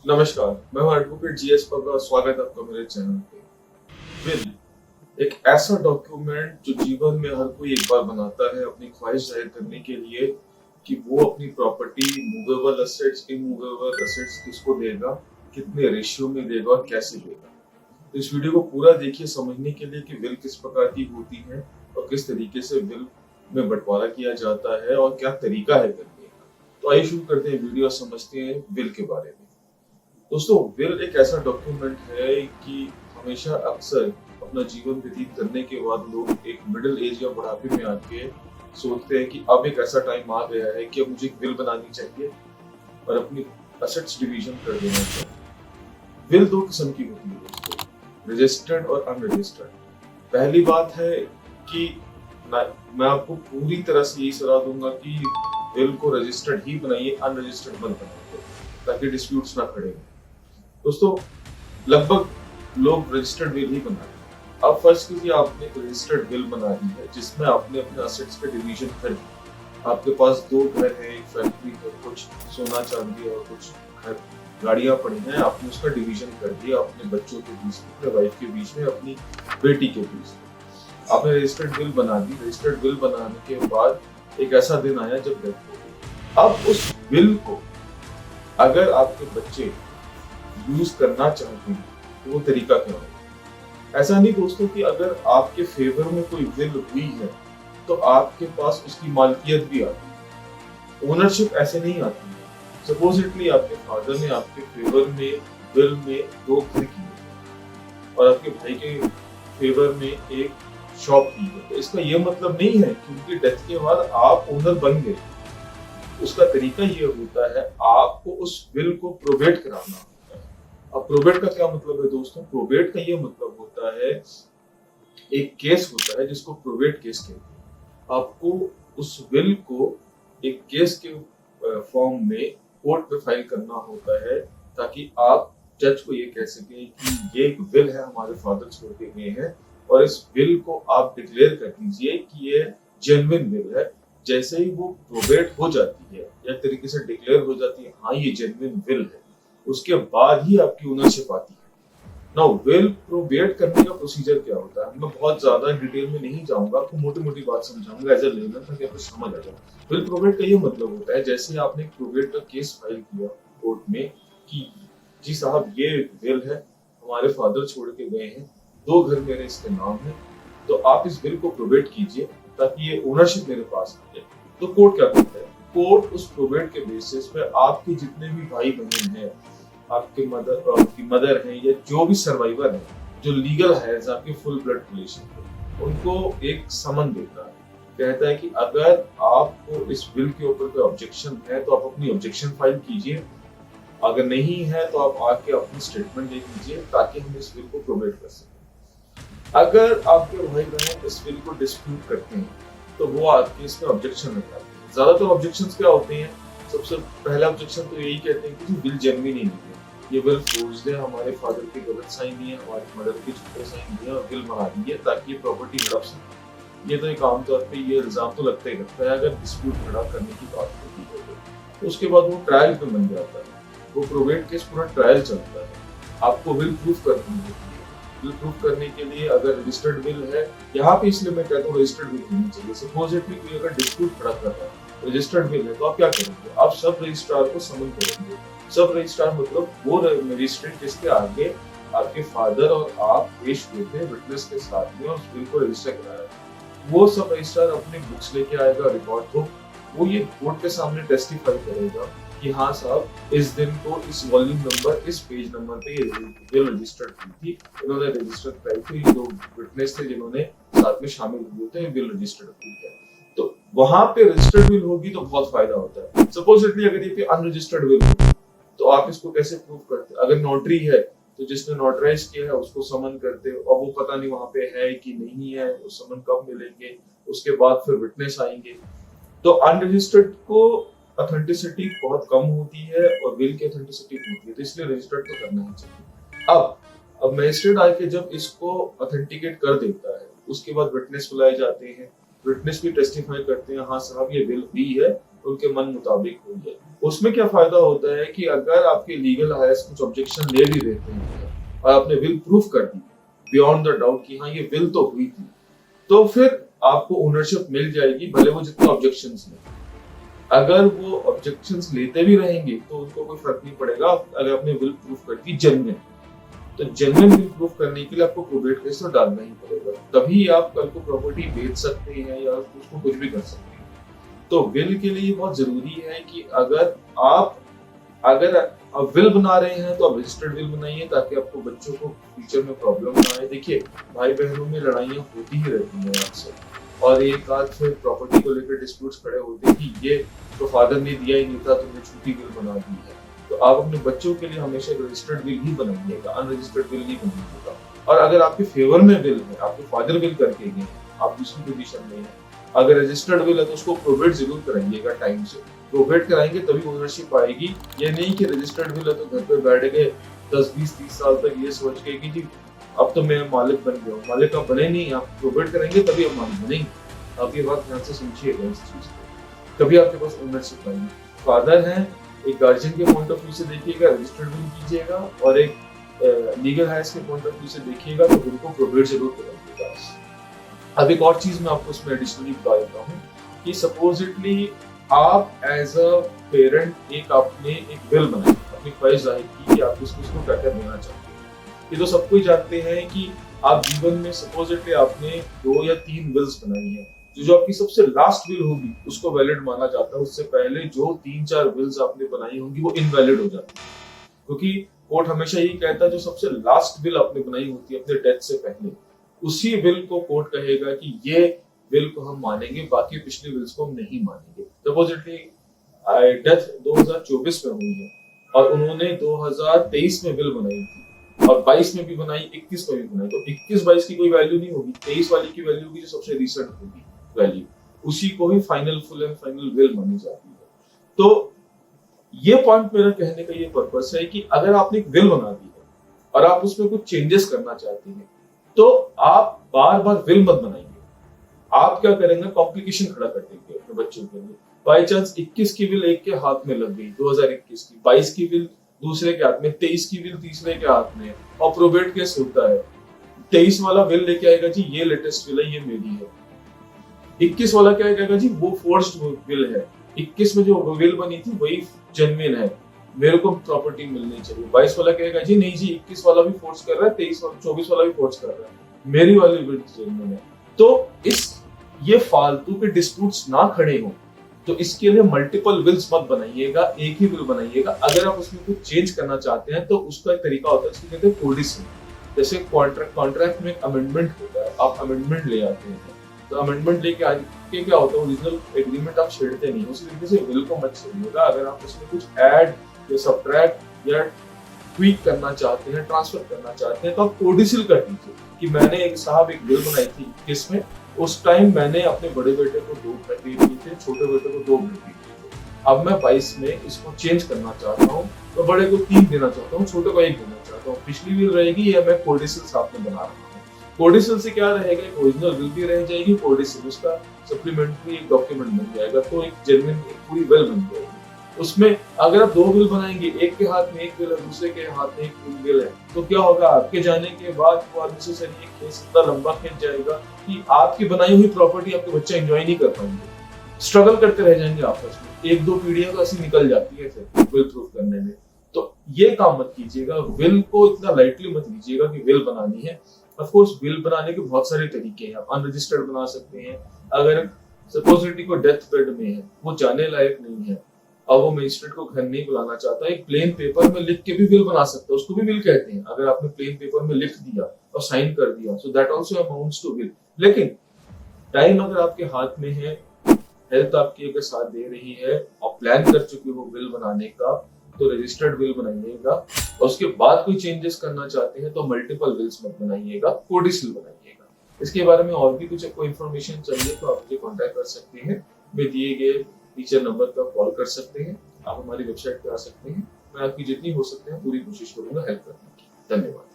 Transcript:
नमस्कार, मैं हूं एडवोकेट जीएस पगला। स्वागत है आपका मेरे चैनल पे। विल एक ऐसा डॉक्यूमेंट जो जीवन में हर कोई एक बार बनाता है अपनी ख्वाहिश जाहिर करने के लिए कि वो अपनी property, movable assets, immovable assets किसको देगा, कितने रेशियो में देगा और कैसे देगा। तो इस वीडियो को पूरा देखिए समझने के लिए कि विल किस प्रकार की होती है और किस तरीके से विल में बंटवारा किया जाता है और क्या तरीका है करने का। तो आइए शुरू करते हैं वीडियो और समझते हैं विल के बारे में। दोस्तों, विल एक ऐसा डॉक्यूमेंट है कि हमेशा अक्सर अपना जीवन व्यतीत करने के बाद लोग एक मिडिल एज या बुढ़ापे में आके सोचते हैं कि अब एक ऐसा टाइम आ गया है कि अब मुझे एक विल बनानी चाहिए और अपनी एसेट्स डिवीजन कर देना चाहिए। विल दो किस्म की होती है दोस्तों, रजिस्टर्ड और अनरजिस्टर्ड। पहली बात है कि मैं आपको पूरी तरह से यही सलाह दूंगा कि विल को रजिस्टर्ड ही बनाइए, अनरजिस्टर्ड मत बनाइए ताकि डिस्प्यूट्स ना खड़े हों। दोस्तों, लगभग लोग रजिस्टर्ड विल ही बनाते हैं। अब फर्ज कीजिए आपने एक रजिस्टर्ड विल बना दी है जिसमें आपने अपने असेट्स का डिवीजन कर दिया। आपके पास दो घर है, एक फैक्ट्री है, कुछ सोना चांदी और कुछ घर गाड़ियां पड़ी हैं। आपने उसका डिवीजन कर दिया अपने बच्चों के बीच में, अपने वाइफ के बीच में, अपनी बेटी के बीच में। आपने रजिस्टर्ड विल बना दी। रजिस्टर्ड विल बनाने के बाद एक ऐसा दिन आया जब डेथ हो गई। अब उस विल को अगर आपके बच्चे यूज करना चाहते हैं तो वो तरीका क्या होगा। ऐसा नहीं दोस्तों कि अगर आपके फेवर में कोई विल हुई है तो आपके पास उसकी मालकियत भी आती है, ओनरशिप ऐसे नहीं आती है। सपोजिटली आपके फादर ने आपके फेवर में विल में दो घर किए और आपके भाई के फेवर में एक शॉप की है, तो इसका यह मतलब नहीं है कि उनकी डेथ के बाद आप ओनर बन गए। उसका तरीका ये होता है, आपको उस विल को प्रोबेट कराना होता है। अब प्रोबेट का क्या मतलब है दोस्तों? प्रोबेट का ये मतलब होता है, एक केस होता है जिसको प्रोबेट केस कहते हैं। आपको उस विल को एक केस के फॉर्म में कोर्ट में फाइल करना होता है ताकि आप जज को ये कह सकें कि ये एक विल है, हमारे फादर छोड़ के गए हैं और इस विल को आप डिक्लेयर कर दीजिए कि ये जेन्युइन विल है। जैसे ही वो प्रोबेट हो जाती है या तरीके से डिक्लेयर हो जाती है, हाँ ये जेन्युइन विल है, उसके बाद ही आपकी ओनरशिप आती है। नाउ विल प्रोबेट करने का प्रोसीजर क्या होता है, मैं बहुत ज्यादा डिटेल में नहीं जाऊंगा, आपको मोटी मोटी बात समझाऊंगा एज ए लेमन ताकि आपको समझ आ जाए। विल प्रोबेट का ये मतलब होता है, जैसे आपने प्रोबेट का केस फाइल किया कोर्ट में कि जी साहब ये विल है, हमारे फादर छोड़ के गए हैं, दो घर मेरे इसके नाम है, तो आप इस विल को प्रोबेट कीजिए ताकि ये ओनरशिप मेरे पास आ जाए। तो कोर्ट क्या करता है, कोर्ट उस प्रोबेट के बेसिस पे आपके जितने भी भाई बहन हैं, आपके मदर हैं या जो भी सर्वाइवर है, जो लीगल है आपके फुल ब्लड रिलेशन, उनको एक समन देता है। कहता है कि अगर आपको इस बिल के ऊपर कोई ऑब्जेक्शन है तो आप अपनी ऑब्जेक्शन फाइल कीजिए, अगर नहीं है तो आप आके अपनी स्टेटमेंट दे दीजिए ताकि हम इस बिल को प्रोबेट कर सकें। अगर आपके भाई बहन इस बिल को डिस्प्यूट करते हैं तो वो आपके इसमें ऑब्जेक्शन लगाते हैं। ज्यादातर ऑब्जेक्शंस क्या होते हैं? सबसे पहला ऑब्जेक्शन तो यही कहते हैं कि बिल जेन्युइन ही नहीं है, ये बिल फोर्ज्ड है, हमारे फादर के गलत साइन दिए, हमारी मदर के झूठे साइन दिए और बिल बना दिए ताकि ये प्रॉपर्टी हड़प सके। ये तो एक आमतौर पे ये इल्जाम तो लगता ही लगता है अगर डिस्प्यूट खड़ा करने की बात होती है। तो उसके बाद वो ट्रायल पे बन जाता है, वो प्रोबेट केस पूरा ट्रायल चलता है। आपको विल प्रूफ करनी होती है। विल प्रूफ करने के लिए अगर रजिस्टर्ड विल है, यहाँ पे इसलिए मैं कहता हूँ रजिस्टर्ड विल होनी चाहिए। सपोजिटली कोई अगर डिस्प्यूट खड़ा कर रहा है, रजिस्टर्ड विल है, तो आप क्या करेंगे? आप सब रजिस्ट्रार को समन करेंगे। सब रजिस्ट्रार मतलब वो मजिस्ट्रेट जिसके आगे आपके फादर और आप पेश हुए थे विटनेस के साथ में, उस बिल को रजिस्टर कराया, वो सब रजिस्ट्रार अपने बुक्स लेके आएगा, रिकॉर्ड बुक, वो ये कोर्ट के सामने टेस्टिफाई करेगा कि हाँ साहब इस दिन को इस वॉल्यूम नंबर इस पेज नंबर पे ये बिल रजिस्टर्ड की थी, इन्होंने रजिस्टर कराई थी, जो विटनेस थे जिन्होंने साथ में शामिल हुए थे, बिल रजिस्टर्ड की है। तो वहां पे रजिस्टर्ड विल होगी तो बहुत फायदा होता है। सपोजिटली अगर ये पे अनरजिस्टर्ड विल होगी तो आप इसको कैसे प्रूव करते? अगर नोटरी है तो जिसने नोटराइज किया है उसको समन करते हो और वो पता नहीं वहां पे है कि नहीं है, वो समन कब मिलेंगे, उसके बाद फिर विटनेस आएंगे। तो अनरजिस्टर्ड को ऑथेंटिसिटी बहुत कम होती है और विल की ऑथेंटिसिटी होती है, तो इसलिए रजिस्टर्ड तो करना ही चाहिए। अब मजिस्ट्रेट आके जब इसको ऑथेंटिकेट कर देता है, उसके बाद विटनेस बुलाए जाते हैं, विटनेस भी टेस्टिफाई करते हैं, हाँ साहब ये विल हुई है, उनके मन मुताबिक हुई है। उसमें क्या फायदा होता है कि अगर आपके लीगल हायर्स कुछ ऑब्जेक्शन ले भी देते हैं और आपने विल प्रूफ कर दी बियॉन्ड द डाउट कि हाँ ये विल तो हुई थी, तो फिर आपको ओनरशिप मिल जाएगी, भले वो जितने ऑब्जेक्शंस लें। अगर वो ऑब्जेक्शंस लेते भी रहेंगे तो उनको कोई फर्क नहीं पड़ेगा अगर आपने विल प्रूफ कर दी जेन्युइन। तो जेन्युइन विल प्रूफ करने के लिए आपको प्रोबेट केस तो डालना ही पड़ेगा, तभी आप कल को प्रॉपर्टी बेच सकते हैं या उसको कुछ भी कर सकते हैं। तो विल के लिए बहुत जरूरी है कि अगर आप विल बना रहे हैं तो आप रजिस्टर्ड विल बनाइए, ताकि आपको बच्चों को फ्यूचर में प्रॉब्लम ना आए। देखिए, भाई बहनों में लड़ाइयाँ होती ही रहती हैं अक्सर, और एक आध फिर प्रॉपर्टी को लेकर डिस्प्यूट्स खड़े होते हैं कि ये तो फादर ने दिया ही नहीं था, तुमने छुट्टी विल बना दी है। तो आप अपने बच्चों के लिए हमेशा रजिस्टर्ड विल ही बनाइएगा, अनरजिस्टर्ड विल नहीं बनाइएगा। और अगर आपके फेवर में विल है, आपके फादर विल करके गए, आप दूसरी पोजीशन में है, अगर रजिस्टर्ड विल है तो उसको प्रोबेट जरूर कराइएगा टाइम से। प्रोबेट कराएंगे तभी ओनरशिप आएगी। ये नहीं कि रजिस्टर्ड विल है तो घर पे बैठ गए 10, 20, 30 साल तक ये सोच के कि जी अब तो मैं मालिक बन गया हूँ। मालिक आप बने नहीं, आप प्रोबेट कराएंगे तभी आप मालिक बनेंगे। आप ये बात ध्यान से समझिएगा इस चीज को, तभी आपके पास ओनरशिप आएगी। फादर है, एक गार्जियन के पॉइंट ऑफ व्यू से देखिएगा, रजिस्टर्ड विल कीजिएगा, और एक लीगल हायर्स के पॉइंट ऑफ व्यू से देखिएगा तो विल को प्रोबेट जरूर कराइएगा। अब एक और चीज मैं आपको इसमें एडिशनली बता देता हूँ कि सपोजिटली आप एज अ पेरेंट आपने एक विल बनाई, अपनी ख्वाहिश जाहिर की कि आप उसको क्या क्या देना चाहते हैं। ये तो सबको ही जानते हैं कि आप जीवन में सपोजिटली आपने 2 या 3 विल्स बनाई है। जो आपकी सबसे लास्ट विल होगी उसको वैलिड माना जाता है। उससे पहले जो 3-4 विल्स आपने बनाई होंगी वो इनवैलिड हो जाती है, क्योंकि कोर्ट हमेशा यही कहता है जो सबसे लास्ट विल आपने बनाई होती है अपने डेथ से पहले, उसी विल को कोर्ट कहेगा कि ये विल को हम मानेंगे, बाकी पिछले विल्स को हम नहीं मानेंगे। सपोजिटली डेथ 2024 में हुई है और उन्होंने 2023 में विल बनाई थी और 22 में भी बनाई, 21 में भी बनाई, तो 21-22 की कोई वैल्यू नहीं होगी, 23 वाली की वैल्यू होगी जो सबसे रिसेंट होगी वैल्यू, उसी को ही final full and final will मानी जाती है। तो ये पॉइंट मेरा कहने का ये पर्पस है कि अगर आपने एक विल बना दी है और आप उसमें कुछ चेंजेस करना चाहते हैं तो आप बार बार विल मत बनाइए। आप क्या करेंगे, कॉम्प्लिकेशन खड़ा कर देंगे अपने बच्चों के लिए। बाई चांस 21 की विल एक के हाथ में लग गई 2021 की, 22 की विल दूसरे के हाथ में, 23 की विल तीसरे के हाथ में, और प्रोबेट केस होता है। 23 वाला विल लेके आएगा जी ये लेटेस्ट विल है, ये मेरी है। 21 वाला क्या कहेगा जी वो फोर्स्ड विल है, 21 में जो विल बनी थी वही जेन्युइन है, मेरे को प्रॉपर्टी मिलनी चाहिए। 22 वाला कहेगा जी नहीं जी 21 वाला भी फोर्स कर रहा है, 24 वाला भी फोर्स कर रहा है, मेरी वाली विल जेन्युइन है। तो ये फालतू के डिस्प्यूट्स ना खड़े हो, तो इसके लिए मल्टीपल विल्स मत बनाइएगा, एक ही विल बनाइएगा। अगर आप उसमें कुछ चेंज करना चाहते हैं तो उसका एक तरीका होता है, इसको कहते हैं कोडिशन। जैसे कॉन्ट्रैक्ट में एक अमेंडमेंट होता है, आप अमेंडमेंट ले आते हैं, तो अमेंडमेंट लेके आके क्या होता है, ओरिजिनल एग्रीमेंट आप छेड़ते नहीं, उसी तरीके से विल को मत छेड़िएगा। अगर आप उसमें कुछ ऐड या सब्ट्रैक्ट या ट्वीक करना चाहते हैं, ट्रांसफर करना चाहते हैं, तो आप कोडिसल कर दीजिए कि मैंने एक विल बनाई थी 21 में, उस टाइम मैंने अपने बड़े बेटे को 2 बेटे दिए थे, छोटे बेटे को 2 बेटे दिए थे। अब मैं 22 में इसको चेंज करना चाहता हूँ, तो बड़े को 3 देना चाहता हूँ, छोटे को 1 देना चाहता हूँ। पिछली विल रहेगी या मैं कोडिसल साथ में बना रहा हूँ। कोडिसल से क्या रहेगा, ओरिजिनल विल भी रह जाएगी, कोडिसल उसका सप्लीमेंट्री एक डॉक्यूमेंट बन जाएगा, तो एक जेन्युइन एक पूरी विल बन जाएगी। उसमें अगर आप 2 विल बनाएंगे, एक के हाथ में एक विल है, दूसरे के हाथ में एक विल है, तो क्या होगा, आपके जाने के बाद वो अननेसेसरी केस इतना लंबा खिंच जाएगा कि आपकी बनाई हुई प्रॉपर्टी आपके बच्चे एंजॉय नहीं कर पाएंगे, स्ट्रगल करते रह जाएंगे आपस में। 1-2 पीढ़ियां तो ऐसी निकल जाती है फिर विल प्रूफ करने में। तो ये काम मत कीजिएगा, विल को इतना लाइटली मत लीजिएगा कि विल बनानी है। ऑफ कोर्स विल बनाने के बहुत सारे तरीके हैं, आप अनरजिस्टर्ड बना सकते हैं। अगर सपोजिटली को डेथ बेड में है, वो जाने लायक नहीं है और वो मजिस्ट्रेट को घर नहीं बुलाना चाहता, एक प्लेन पेपर में लिख के भी विल बना सकता है, उसको भी विल कहते हैं। अगर आपने प्लेन पेपर में लिख दिया और साइन कर दिया, so that also amounts to will. लेकिन टाइम अगर आपके हाथ में है, हेल्थ आपकी अगर साथ दे रही है और प्लान कर चुके हो विल बनाने का, तो रजिस्टर्ड विल बनाइएगा। और उसके बाद कोई चेंजेस करना चाहते हैं तो मल्टीपल विल्स मत बनाइएगा, कोडिसल बनाइएगा। इसके बारे में और भी कुछ आपको इन्फॉर्मेशन चाहिए तो आप मुझे कांटेक्ट कर सकते हैं, मैं दिए गए नीचे नंबर पर कॉल कर सकते हैं, आप हमारी वेबसाइट पे आ सकते हैं। मैं आपकी जितनी हो सकते हैं पूरी कोशिश करूंगा हेल्प करने की। धन्यवाद।